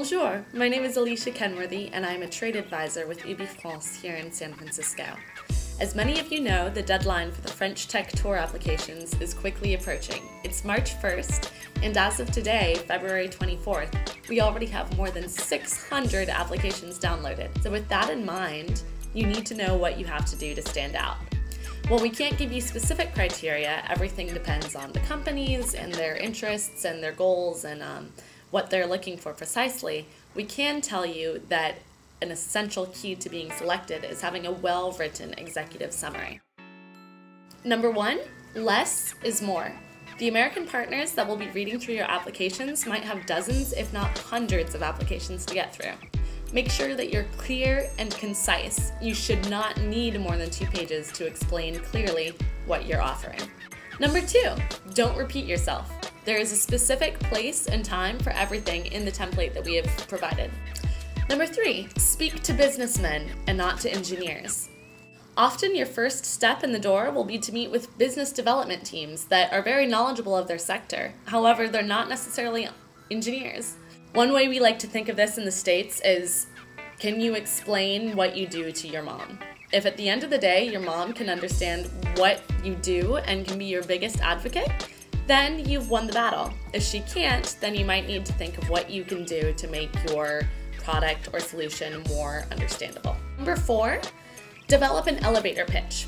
Bonjour, my name is Alicia Kenworthy and I'm a trade advisor with UB France here in San Francisco. As many of you know, the deadline for the French Tech Tour applications is quickly approaching. It's March 1st, and as of today, February 24th, we already have more than 600 applications downloaded. So with that in mind, you need to know what you have to do to stand out. While we can't give you specific criteria, everything depends on the companies and their interests and their goals and what they're looking for precisely. We can tell you that an essential key to being selected is having a well-written executive summary. Number one, less is more. The American partners that will be reading through your applications might have dozens, if not hundreds of applications to get through. Make sure that you're clear and concise. You should not need more than 2 pages to explain clearly what you're offering. Number two, don't repeat yourself. There is a specific place and time for everything in the template that we have provided. Number three, speak to businessmen and not to engineers. Often your first step in the door will be to meet with business development teams that are very knowledgeable of their sector. However, they're not necessarily engineers. One way we like to think of this in the States is, can you explain what you do to your mom? If at the end of the day your mom can understand what you do and can be your biggest advocate, then you've won the battle. If she can't, then you might need to think of what you can do to make your product or solution more understandable. Number four, develop an elevator pitch.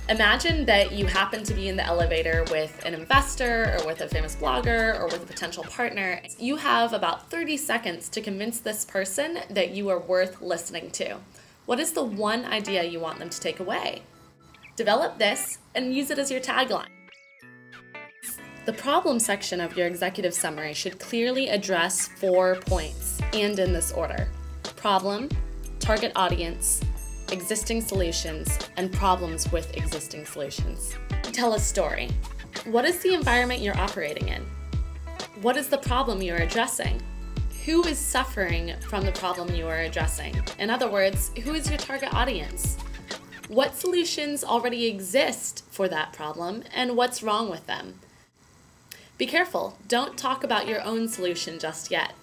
Imagine that you happen to be in the elevator with an investor or with a famous blogger or with a potential partner. You have about 30 seconds to convince this person that you are worth listening to. What is the one idea you want them to take away? Develop this and use it as your tagline. The problem section of your executive summary should clearly address 4 points, and in this order: problem, target audience, existing solutions, and problems with existing solutions. Tell a story. What is the environment you're operating in? What is the problem you're addressing? Who is suffering from the problem you are addressing? In other words, who is your target audience? What solutions already exist for that problem, and what's wrong with them? Be careful, don't talk about your own solution just yet.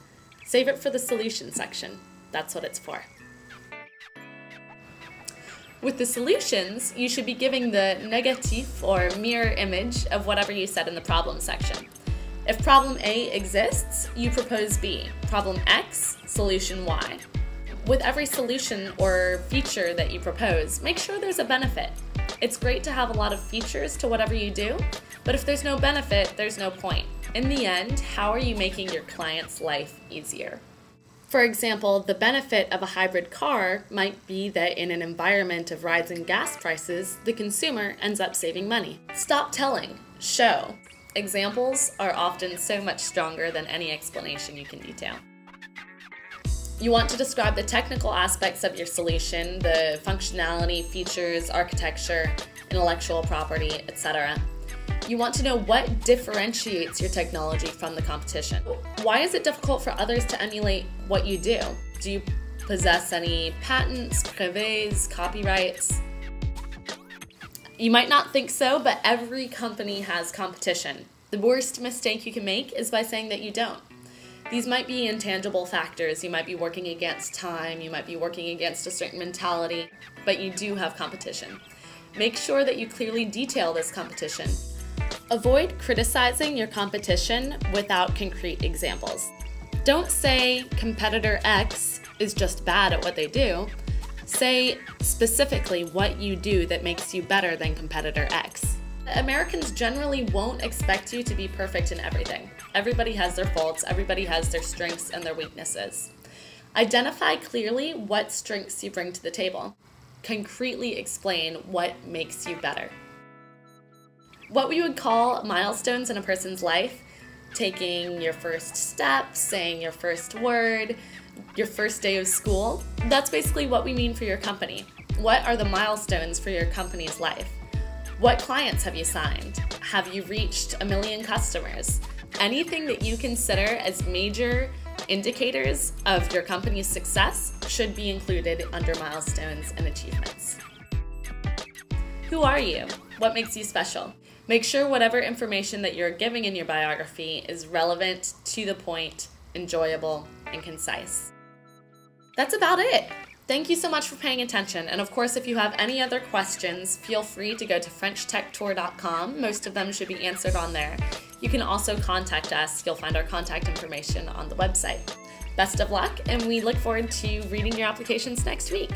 Save it for the solution section. That's what it's for. With the solutions, you should be giving the negatif or mirror image of whatever you said in the problem section. If problem A exists, you propose B. Problem X, solution Y. With every solution or feature that you propose, make sure there's a benefit. It's great to have a lot of features to whatever you do, but if there's no benefit, there's no point. In the end, how are you making your client's life easier? For example, the benefit of a hybrid car might be that in an environment of rising gas prices, the consumer ends up saving money. Stop telling, show. Examples are often so much stronger than any explanation you can detail. You want to describe the technical aspects of your solution, the functionality, features, architecture, intellectual property, etc. You want to know what differentiates your technology from the competition. Why is it difficult for others to emulate what you do? Do you possess any patents, brevets, copyrights? You might not think so, but every company has competition. The worst mistake you can make is by saying that you don't. These might be intangible factors. You might be working against time, you might be working against a certain mentality, but you do have competition. Make sure that you clearly detail this competition. Avoid criticizing your competition without concrete examples. Don't say competitor X is just bad at what they do. Say specifically what you do that makes you better than competitor X. Americans generally won't expect you to be perfect in everything. Everybody has their faults, everybody has their strengths and their weaknesses. Identify clearly what strengths you bring to the table. Concretely explain what makes you better. What we would call milestones in a person's life, taking your first step, saying your first word, your first day of school, that's basically what we mean for your company. What are the milestones for your company's life? What clients have you signed? Have you reached 1 million customers? Anything that you consider as major indicators of your company's success should be included under milestones and achievements. Who are you? What makes you special? Make sure whatever information that you're giving in your biography is relevant, to the point, enjoyable, and concise. That's about it. Thank you so much for paying attention, and of course if you have any other questions, feel free to go to FrenchTechTour.com. Most of them should be answered on there. You can also contact us. You'll find our contact information on the website. Best of luck, and we look forward to reading your applications next week.